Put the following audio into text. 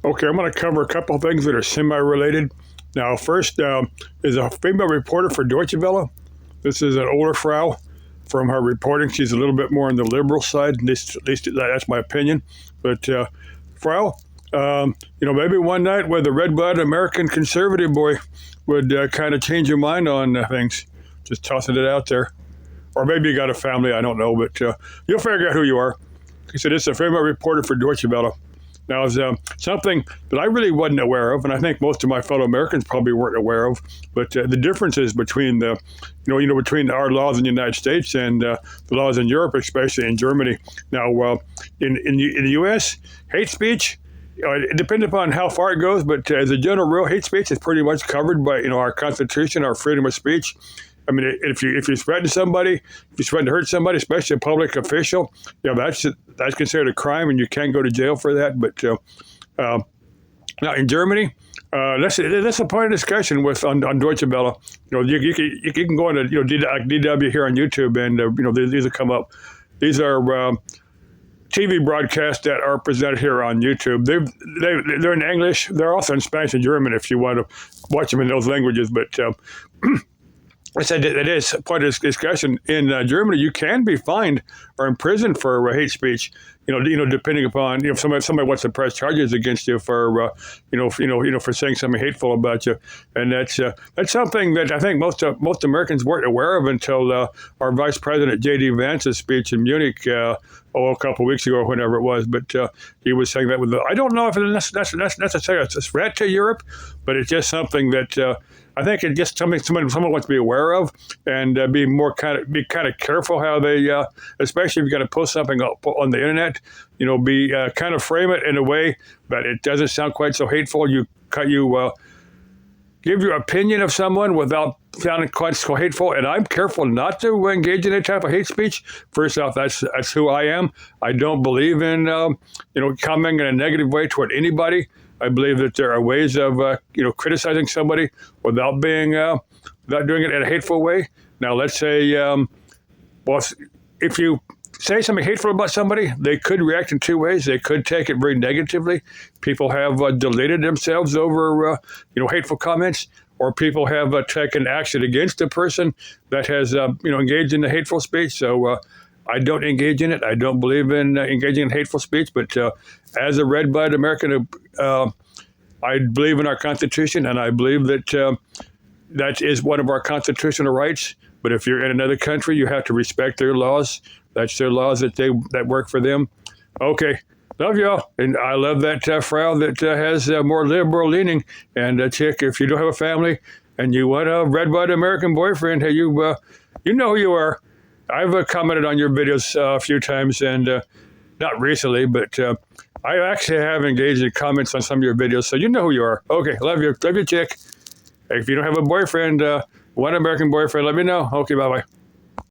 Okay, I'm going to cover a couple of things that are semi-related. Now, first is a female reporter for Deutsche Welle. This is an older Frau. From her reporting, she's a little bit more on the liberal side. At least that's my opinion. But Frau, maybe one night with a red-blooded American conservative boy would kind of change your mind on things. Just tossing it out there. Or maybe you got a family, I don't know, but you'll figure out who you are. He said it's a female reporter for Deutsche Welle. Now, it's something that I really wasn't aware of, and I think most of my fellow Americans probably weren't aware of. But the differences between between our laws in the United States and the laws in Europe, especially in Germany. Now, in the U.S., hate speech. It depends upon how far it goes, but as a general rule, hate speech is pretty much covered by our Constitution, our freedom of speech. I mean, if you threaten somebody, if you threaten to hurt somebody, especially a public official, that's considered a crime, and you can't go to jail for that. But now in Germany, that's a point of discussion on Deutsche Welle. You can go into DW here on YouTube, and these will come up. These are TV broadcasts that are presented here on YouTube. They're in English. They're also in Spanish and German if you want to watch them in those languages, but. I said that is part of this discussion. In Germany, you can be fined or imprisoned for hate speech. Depending upon if somebody wants to press charges against you for for saying something hateful about you, and that's something that I think most Americans weren't aware of until our Vice President J.D. Vance's speech in Munich a couple of weeks ago or whenever it was. But he was saying that I don't know if that's necessarily a threat to Europe, but it's just something that. I think it's just something someone wants to be aware of, and be kind of careful how they, especially if you're going to post something up on the internet, be kind of frame it in a way that it doesn't sound quite so hateful. You give your opinion of someone without sounding quite so hateful, and I'm careful not to engage in that type of hate speech. First off, that's who I am. I don't believe in commenting in a negative way toward anybody. I believe that there are ways of, criticizing somebody without doing it in a hateful way. Now, let's say, if you say something hateful about somebody, they could react in two ways. They could take it very negatively. People have deleted themselves over, hateful comments, or people have taken action against the person that has, engaged in the hateful speech. So, I don't engage in it. I don't believe in engaging in hateful speech. But as a red-blooded American, I believe in our Constitution, and I believe that that is one of our constitutional rights. But if you're in another country, you have to respect their laws. That's their laws that work for them. Okay. Love y'all. And I love that Frau that has more liberal leaning. And chick, if you don't have a family and you want a red-blooded American boyfriend, hey, you know who you are. I've commented on your videos a few times, and not recently, but I actually have engaged in comments on some of your videos, so you know who you are. Okay, love you, chick. If you don't have a boyfriend, one American boyfriend, let me know. Okay, bye-bye.